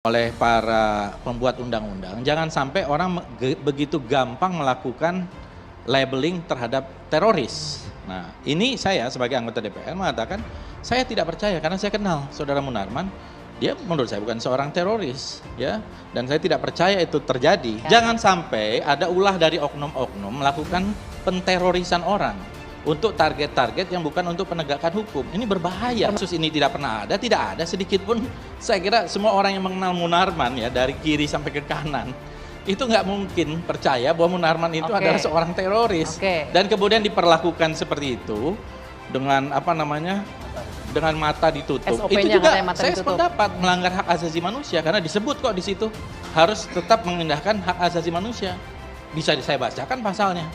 oleh para pembuat undang-undang, jangan sampai orang begitu gampang melakukan labeling terhadap teroris. Nah, ini saya sebagai anggota DPR mengatakan, saya tidak percaya karena saya kenal Saudara Munarman, dia menurut saya bukan seorang teroris, ya, dan saya tidak percaya itu terjadi. Jangan sampai ada ulah dari oknum-oknum melakukan penterorisan orang untuk target-target yang bukan untuk penegakan hukum. Ini berbahaya. Kasus ini tidak ada sedikit pun. Saya kira semua orang yang mengenal Munarman, ya, dari kiri sampai ke kanan, itu nggak mungkin percaya bahwa Munarman itu adalah seorang teroris. Dan kemudian diperlakukan seperti itu dengan dengan mata ditutup. Itu juga saya sependapat melanggar hak asasi manusia, karena disebut kok di situ harus tetap mengindahkan hak asasi manusia. Bisa saya bacakan pasalnya.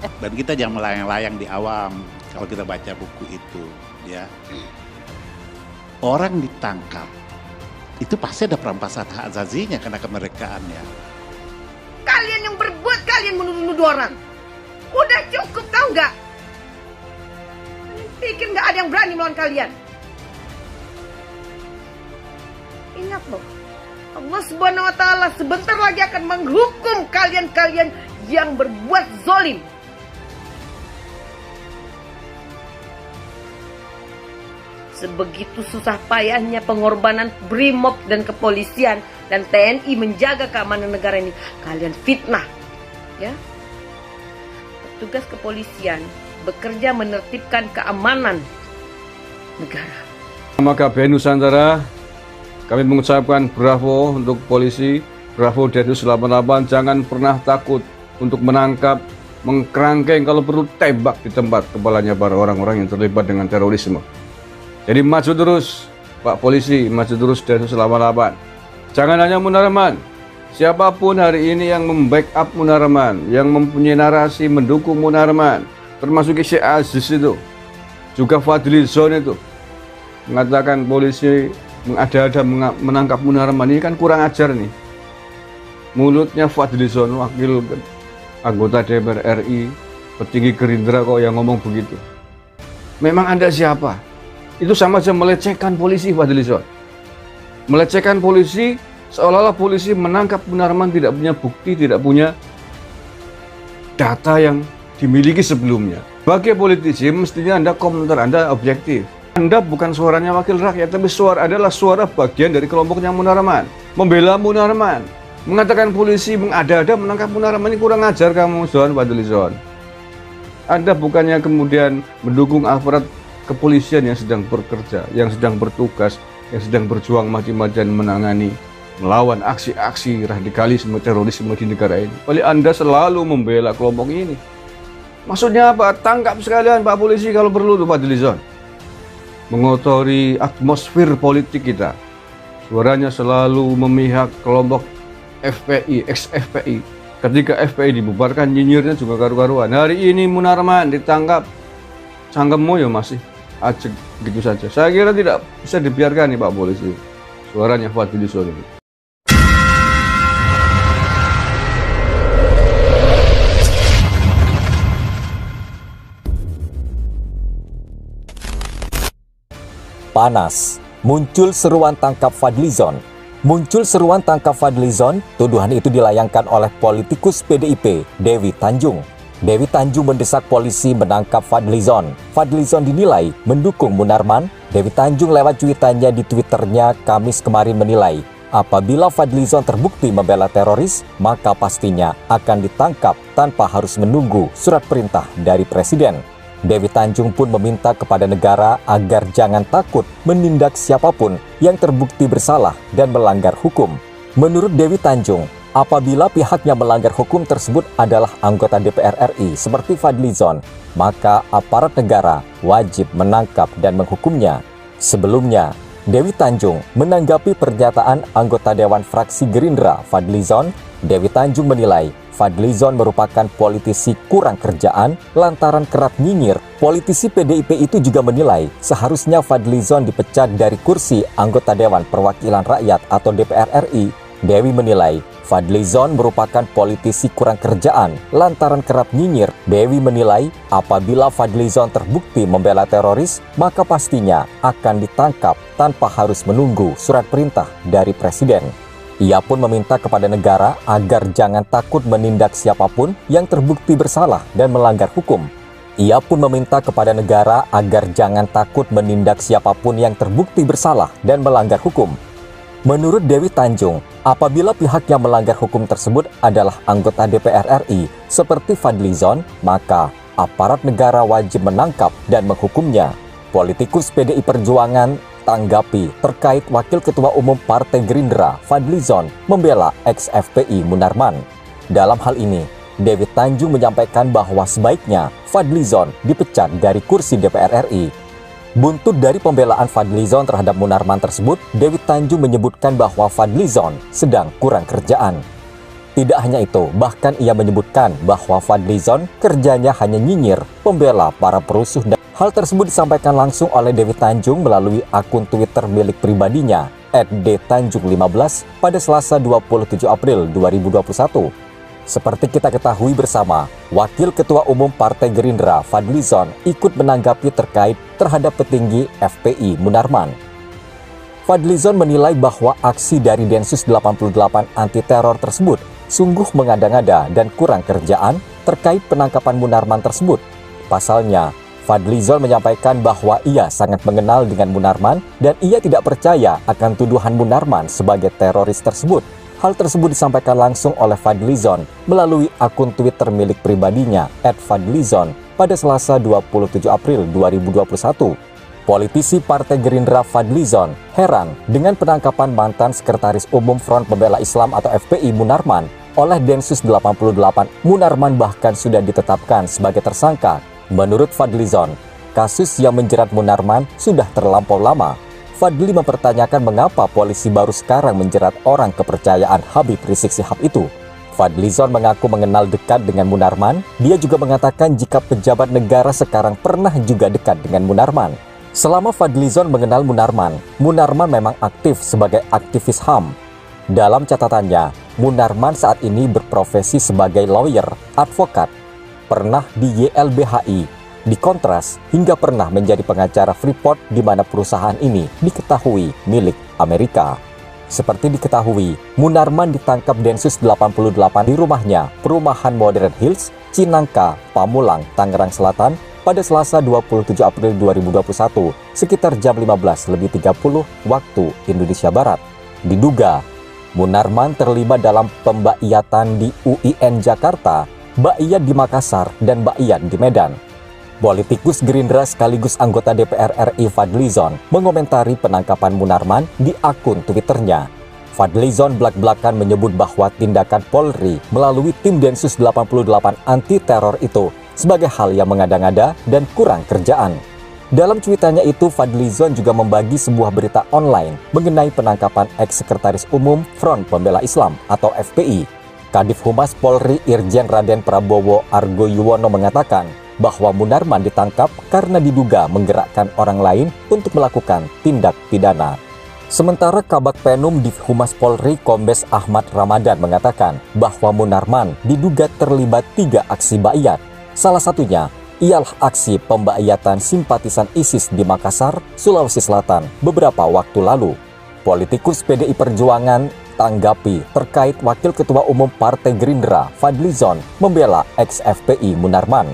Dan kita jangan melayang-layang di awam kalau kita baca buku itu, ya. Orang ditangkap itu pasti ada perampasan hak asasinya karena kemerdekaannya. Kalian yang berbuat, kalian menuduh-nuduh orang. Udah cukup, tahu nggak? Pikir nggak ada yang berani melawan kalian. Ingat loh, Allah Subhanahu Wa Taala sebentar lagi akan menghukum kalian-kalian yang berbuat zolim. Sebegitu susah payahnya pengorbanan BRIMOB dan kepolisian dan TNI menjaga keamanan negara ini, kalian fitnah, ya. Petugas kepolisian bekerja menertibkan keamanan negara. Nama KBRI Nusantara, kami mengucapkan bravo untuk polisi, bravo Densus 88, jangan pernah takut untuk menangkap, mengkerangkeng, kalau perlu tembak di tempat kepalanya para orang-orang yang terlibat dengan terorisme. Jadi maju terus Pak Polisi, maju terus Densus 88. Jangan hanya Munarman, siapapun hari ini yang membackup Munarman, yang mempunyai narasi mendukung Munarman, termasuk Syekh Aziz itu, juga Fadlizon itu, mengatakan polisi mengada-ada menangkap Munarman, ini kan kurang ajar nih. Mulutnya Fadlizon, wakil anggota DPR RI, petinggi Gerindra kok yang ngomong begitu. Memang Anda siapa? Itu sama saja melecehkan polisi, Fadlizon. Melecehkan polisi, seolah-olah polisi menangkap Munarman tidak punya bukti, tidak punya data yang dimiliki sebelumnya. Bagi politisi, mestinya Anda komentar, Anda objektif. Anda bukan suaranya wakil rakyat, tapi adalah suara bagian dari kelompoknya Munarman. Membela Munarman, mengatakan polisi mengada-ada menangkap Munarman, ini kurang ajar kamu, Zon, Fadlizon. Anda bukannya kemudian mendukung aparat kepolisian yang sedang bekerja, yang sedang bertugas, yang sedang berjuang mati-matian menangani, melawan aksi-aksi radikalisme, terorisme di negara ini. Oleh Anda selalu membela kelompok ini. Maksudnya apa? Tangkap sekalian Pak Polisi kalau perlu tuh, Pak Fadlizon. Mengotori atmosfer politik kita. Suaranya selalu memihak kelompok FPI, ex-FPI. Ketika FPI dibubarkan, nyinyirnya juga karu-karuan. Hari ini Munarman ditangkap, cangkemmu ya masih ajak gitu saja. Saya kira tidak bisa dibiarkan nih Pak Polisi. Suaranya Fadlizon ini. Panas, muncul seruan tangkap Fadlizon. Muncul seruan tangkap Fadlizon, tuduhan itu dilayangkan oleh politikus PDIP, Dewi Tanjung. Dewi Tanjung mendesak polisi menangkap Fadlizon. Fadlizon dinilai mendukung Munarman. Dewi Tanjung lewat cuitannya di Twitternya Kamis kemarin menilai, apabila Fadlizon terbukti membela teroris, maka pastinya akan ditangkap tanpa harus menunggu surat perintah dari Presiden. Dewi Tanjung pun meminta kepada negara agar jangan takut menindak siapapun yang terbukti bersalah dan melanggar hukum. Menurut Dewi Tanjung, apabila pihaknya melanggar hukum tersebut adalah anggota DPR RI seperti Fadlizon, maka aparat negara wajib menangkap dan menghukumnya. Sebelumnya, Dewi Tanjung menanggapi pernyataan anggota Dewan Fraksi Gerindra Fadlizon. Dewi Tanjung menilai Fadlizon merupakan politisi kurang kerjaan lantaran kerap nyinyir. Politisi PDIP itu juga menilai seharusnya Fadlizon dipecat dari kursi anggota Dewan Perwakilan Rakyat atau DPR RI. Dewi menilai Fadlizon merupakan politisi kurang kerjaan lantaran kerap nyinyir. Dewi menilai apabila Fadlizon terbukti membela teroris, maka pastinya akan ditangkap tanpa harus menunggu surat perintah dari Presiden. Ia pun meminta kepada negara agar jangan takut menindak siapapun yang terbukti bersalah dan melanggar hukum. Ia pun meminta kepada negara agar jangan takut menindak siapapun yang terbukti bersalah dan melanggar hukum. Menurut Dewi Tanjung, apabila pihak yang melanggar hukum tersebut adalah anggota DPR RI seperti Fadlizon, maka aparat negara wajib menangkap dan menghukumnya. Politikus PDI Perjuangan tanggapi terkait Wakil Ketua Umum Partai Gerindra Fadlizon membela ex-FPI Munarman. Dalam hal ini, Dewi Tanjung menyampaikan bahwa sebaiknya Fadlizon dipecat dari kursi DPR RI. Buntut dari pembelaan Fadlizon terhadap Munarman tersebut, Dewi Tanjung menyebutkan bahwa Fadlizon sedang kurang kerjaan. Tidak hanya itu, bahkan ia menyebutkan bahwa Fadlizon kerjanya hanya nyinyir, pembela para perusuh. Hal tersebut disampaikan langsung oleh Dewi Tanjung melalui akun Twitter milik pribadinya @dtanjung15 pada Selasa 27 April 2021. Seperti kita ketahui bersama, Wakil Ketua Umum Partai Gerindra Fadlizon ikut menanggapi terkait terhadap petinggi FPI Munarman. Fadlizon menilai bahwa aksi dari Densus 88 anti teror tersebut sungguh mengada-ngada dan kurang kerjaan terkait penangkapan Munarman tersebut. Pasalnya, Fadlizon menyampaikan bahwa ia sangat mengenal dengan Munarman dan ia tidak percaya akan tuduhan Munarman sebagai teroris tersebut. Hal tersebut disampaikan langsung oleh Fadlizon melalui akun Twitter milik pribadinya @fadlizon pada Selasa 27 April 2021. Politisi Partai Gerindra Fadlizon heran dengan penangkapan mantan Sekretaris Umum Front Pembela Islam atau FPI Munarman oleh Densus 88. Munarman bahkan sudah ditetapkan sebagai tersangka. Menurut Fadlizon, kasus yang menjerat Munarman sudah terlampau lama. Fadli mempertanyakan mengapa polisi baru sekarang menjerat orang kepercayaan Habib Rizik Syihab itu. Fadlizon mengaku mengenal dekat dengan Munarman. Dia juga mengatakan jika pejabat negara sekarang pernah juga dekat dengan Munarman. Selama Fadlizon mengenal Munarman, Munarman memang aktif sebagai aktivis HAM. Dalam catatannya, Munarman saat ini berprofesi sebagai lawyer, advokat, pernah di YLBHI, di Kontras, hingga pernah menjadi pengacara Freeport di mana perusahaan ini diketahui milik Amerika. Seperti diketahui, Munarman ditangkap Densus 88 di rumahnya, Perumahan Modern Hills, Cinangka, Pamulang, Tangerang Selatan, pada Selasa 27 April 2021, sekitar jam 15.30 waktu Indonesia Barat. Diduga, Munarman terlibat dalam pembaiyatan di UIN Jakarta, baiyat di Makassar, dan baiyat di Medan. Politikus Gerindra sekaligus anggota DPR RI Fadlizon mengomentari penangkapan Munarman di akun Twitternya. Fadlizon belak-belakan menyebut bahwa tindakan Polri melalui tim Densus 88 anti teror itu sebagai hal yang mengada-ngada dan kurang kerjaan. Dalam cuitannya itu, Fadlizon juga membagi sebuah berita online mengenai penangkapan ex-sekretaris umum Front Pembela Islam atau FPI. Kadif Humas Polri Irjen Raden Prabowo Argo Yuwono mengatakan bahwa Munarman ditangkap karena diduga menggerakkan orang lain untuk melakukan tindak pidana. Sementara Kabag Penum Div Humas Polri Kombes Ahmad Ramadan mengatakan bahwa Munarman diduga terlibat 3 aksi baiyat. Salah satunya ialah aksi pembaiyatan simpatisan ISIS di Makassar, Sulawesi Selatan beberapa waktu lalu. Politikus PDI Perjuangan tanggapi terkait Wakil Ketua Umum Partai Gerindra Fadlizon membela ex-FPI Munarman.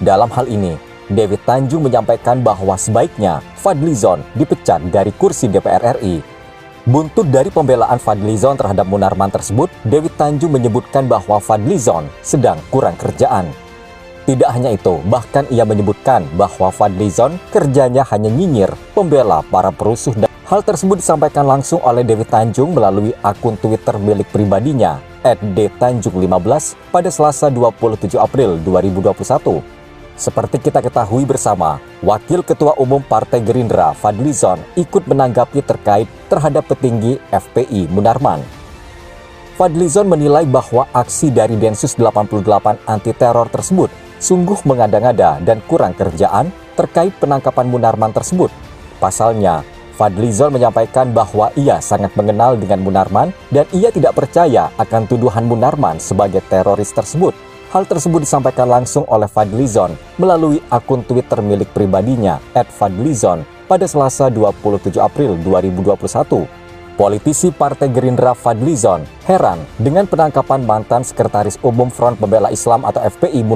Dalam hal ini, Dewi Tanjung menyampaikan bahwa sebaiknya Fadlizon dipecat dari kursi DPR RI. Buntut dari pembelaan Fadlizon terhadap Munarman tersebut, Dewi Tanjung menyebutkan bahwa Fadlizon sedang kurang kerjaan. Tidak hanya itu, bahkan ia menyebutkan bahwa Fadlizon kerjanya hanya nyinyir, pembela para perusuh. Hal tersebut disampaikan langsung oleh Dewi Tanjung melalui akun Twitter milik pribadinya @dtanjung15 pada Selasa 27 April 2021. Seperti kita ketahui bersama, Wakil Ketua Umum Partai Gerindra Fadlizon ikut menanggapi terkait terhadap petinggi FPI Munarman. Fadlizon menilai bahwa aksi dari Densus 88 anti teror tersebut sungguh mengada-ngada dan kurang kerjaan terkait penangkapan Munarman tersebut. Pasalnya, Fadlizon menyampaikan bahwa ia sangat mengenal dengan Munarman dan ia tidak percaya akan tuduhan Munarman sebagai teroris tersebut. Hal tersebut disampaikan langsung oleh Fadlizon melalui akun Twitter milik pribadinya @fadlizon pada Selasa 27 April 2021. Politisi Partai Gerindra Fadlizon heran dengan penangkapan mantan Sekretaris Umum Front Pembela Islam atau FPI